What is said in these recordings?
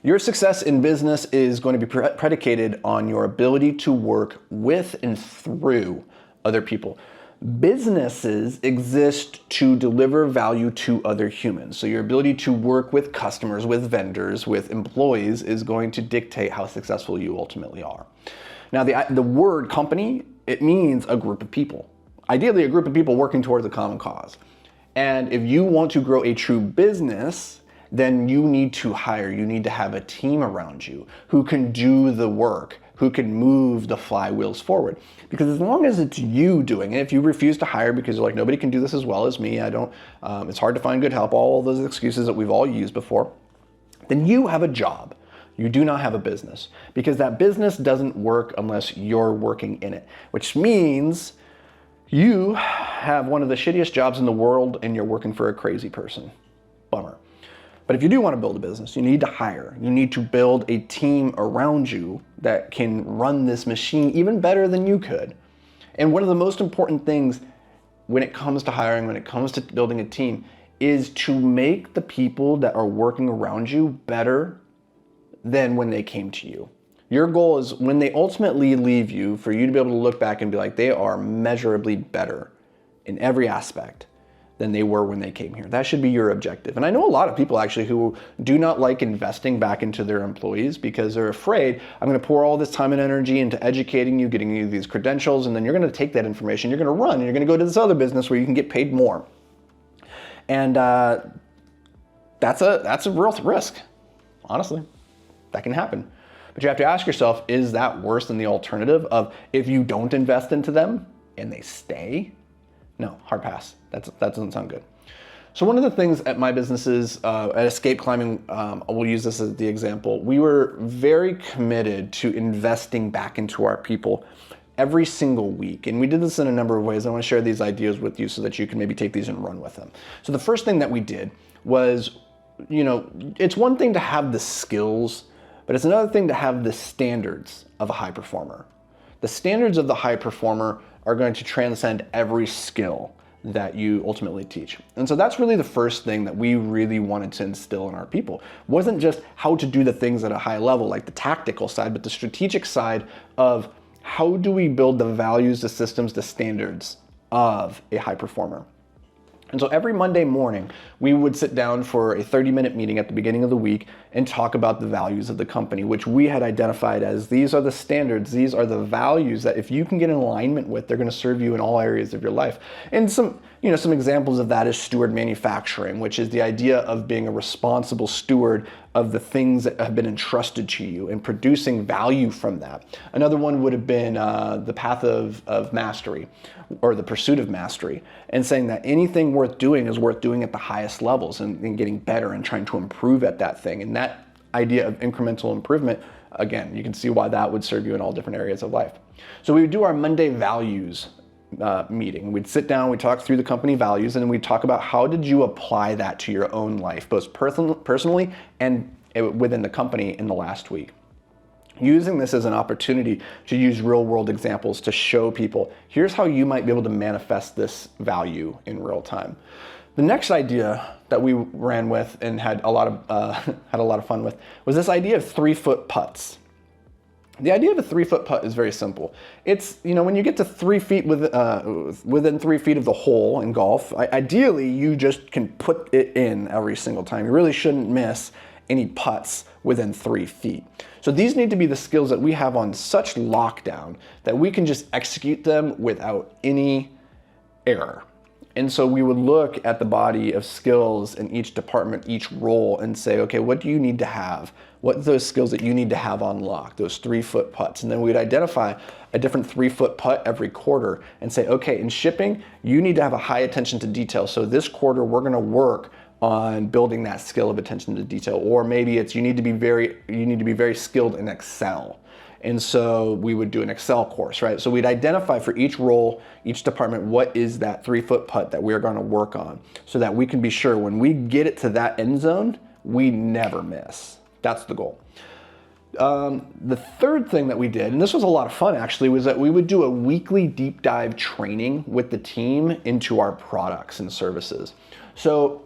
Your success in business is going to be predicated on your ability to work with and through other people. Businesses exist to deliver value to other humans. So your ability to work with customers, with vendors, with employees is going to dictate how successful you ultimately are. Now, the word company, it means a group of people. Ideally, a group of people working towards a common cause. And if you want to grow a true business, then you need to hire, you need to have a team around you who can do the work, who can move the flywheels forward. Because as long as it's you doing it, if you refuse to hire because you're like, nobody can do this as well as me, it's hard to find good help, all those excuses that we've all used before, then you have a job. You do not have a business, because that business doesn't work unless you're working in it, which means you have one of the shittiest jobs in the world and you're working for a crazy person. Bummer. But if you do want to build a business, you need to hire. You need to build a team around you that can run this machine even better than you could. And one of the most important things when it comes to hiring, when it comes to building a team, is to make the people that are working around you better than when they came to you. Your goal is when they ultimately leave you, for you to be able to look back and be like, they are measurably better in every aspect than they were when they came here. That should be your objective. And I know a lot of people actually who do not like investing back into their employees because they're afraid, I'm going to pour all this time and energy into educating you, getting you these credentials, and then you're going to take that information, you're going to run, and you're going to go to this other business where you can get paid more. And that's a real risk, honestly. That can happen. But you have to ask yourself, is that worse than the alternative of if you don't invest into them and they stay? No, hard pass. That doesn't sound good. So one of the things at my businesses, at Escape Climbing, we'll use this as the example, we were very committed to investing back into our people every single week. And we did this in a number of ways. I want to share these ideas with you so that you can maybe take these and run with them. So the first thing that we did was, it's one thing to have the skills, but it's another thing to have the standards of a high performer. The standards of the high performer are going to transcend every skill that you ultimately teach. And so that's really the first thing that we really wanted to instill in our people. It wasn't just how to do the things at a high level, like the tactical side, but the strategic side of how do we build the values, the systems, the standards of a high performer. And so every Monday morning, we would sit down for a 30-minute meeting at the beginning of the week and talk about the values of the company, which we had identified as these are the standards, these are the values that if you can get in alignment with, they're going to serve you in all areas of your life. And some examples of that is steward manufacturing, which is the idea of being a responsible steward of the things that have been entrusted to you and producing value from that. Another one would have been the path of mastery, or the pursuit of mastery, and saying that anything worth doing is worth doing at the highest levels and getting better and trying to improve at that thing. And that idea of incremental improvement, again, you can see why that would serve you in all different areas of life. So we would do our Monday values meeting. We'd sit down, we'd talk through the company values, and then we'd talk about how did you apply that to your own life, both personally and within the company in the last week. Using this as an opportunity to use real world examples to show people, here's how you might be able to manifest this value in real time. The next idea that we ran with and had a lot of fun with was this idea of 3-foot putts. The idea of a 3-foot putt is very simple. It's, when you get to 3 feet within 3 feet of the hole in golf, ideally you just can put it in every single time. You really shouldn't miss any putts within 3 feet. So these need to be the skills that we have on such lockdown that we can just execute them without any error. And so we would look at the body of skills in each department, each role, and say, okay, what do you need to have? What are those skills that you need to have on lock, those 3-foot putts? And then we'd identify a different 3-foot putt every quarter and say, okay, in shipping, you need to have a high attention to detail. So this quarter, we're gonna work on building that skill of attention to detail. Or maybe it's you need to be very skilled in Excel. And so we would do an Excel course, right? So we'd identify for each role, each department, what is that 3-foot putt that we're gonna work on so that we can be sure when we get it to that end zone, we never miss. That's the goal. The third thing that we did, and this was a lot of fun actually, was that we would do a weekly deep dive training with the team into our products and services. So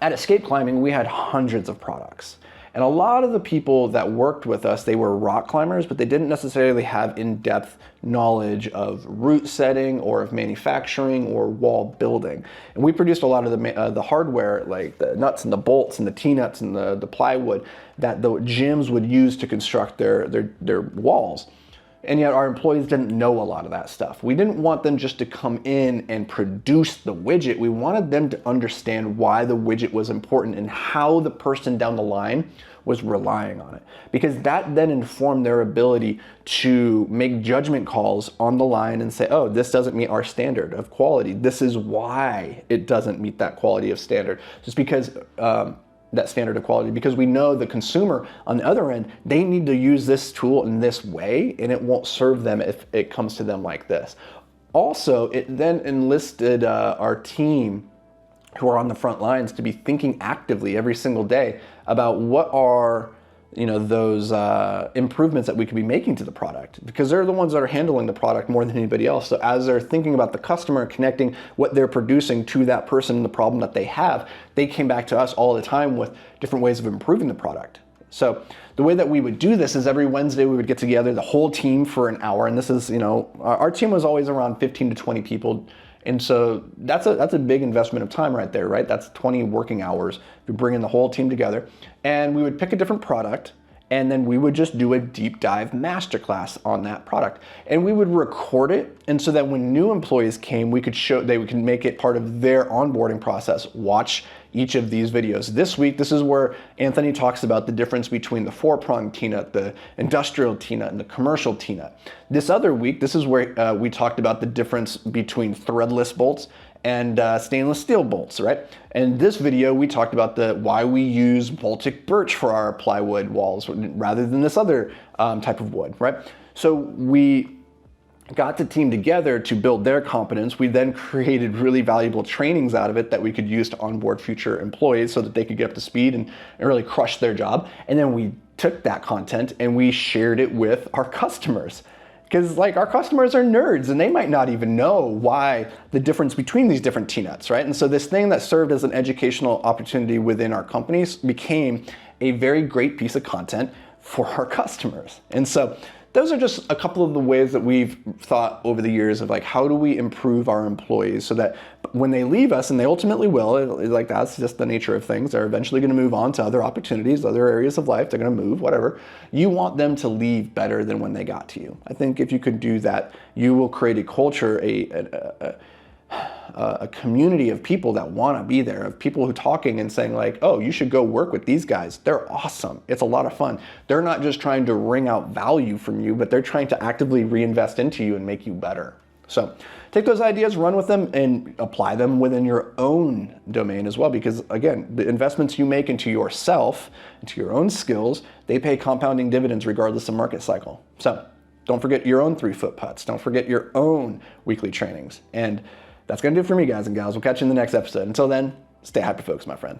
at Escape Climbing, we had hundreds of products. And a lot of the people that worked with us, they were rock climbers, but they didn't necessarily have in-depth knowledge of route setting or of manufacturing or wall building. And we produced a lot of the hardware, like the nuts and the bolts and the T-nuts and the plywood that the gyms would use to construct their walls. And yet our employees didn't know a lot of that stuff. We didn't want them just to come in and produce the widget. We wanted them to understand why the widget was important and how the person down the line was relying on it. Because that then informed their ability to make judgment calls on the line and say, oh, this doesn't meet our standard of quality. This is why it doesn't meet that quality of standard. Just because that standard of quality, because we know the consumer on the other end, they need to use this tool in this way and it won't serve them if it comes to them like this. Also, it then enlisted our team who are on the front lines to be thinking actively every single day about what are those improvements that we could be making to the product, because they're the ones that are handling the product more than anybody else. So as they're thinking about the customer, connecting what they're producing to that person and the problem that they have, they came back to us all the time with different ways of improving the product. So the way that we would do this is every Wednesday we would get together, the whole team, for an hour. And this is, our team was always around 15 to 20 people. And so that's a big investment of time right there, right? That's 20 working hours. We bring in the whole team together and we would pick a different product and then we would just do a deep dive masterclass on that product. And we would record it, and so that when new employees came, we could make it part of their onboarding process. Watch each of these videos. This week, this is where Anthony talks about the difference between the 4-prong T-nut, the industrial T-nut, and the commercial T-nut. This other week, this is where we talked about the difference between threadless bolts and stainless steel bolts, right? And this video, we talked about why we use Baltic birch for our plywood walls rather than this other type of wood, right? So we got the team together to build their competence. We then created really valuable trainings out of it that we could use to onboard future employees so that they could get up to speed and really crush their job. And then we took that content and we shared it with our customers. Because our customers are nerds and they might not even know why the difference between these different T-nuts, right? And so this thing that served as an educational opportunity within our companies became a very great piece of content for our customers. And so those are just a couple of the ways that we've thought over the years of how do we improve our employees so that when they leave us, and they ultimately will, that's just the nature of things, they're eventually going to move on to other opportunities, other areas of life, they're going to move, whatever. You want them to leave better than when they got to you. I think if you could do that, you will create a culture, a community of people that want to be there, of people who are talking and saying oh, you should go work with these guys. They're awesome. It's a lot of fun. They're not just trying to wring out value from you, but they're trying to actively reinvest into you and make you better. So take those ideas, run with them, and apply them within your own domain as well. Because again, the investments you make into yourself, into your own skills, they pay compounding dividends regardless of market cycle. So don't forget your own 3-foot putts. Don't forget your own weekly trainings. And that's going to do it for me, guys and gals. We'll catch you in the next episode. Until then, stay hyper-focused, my friend.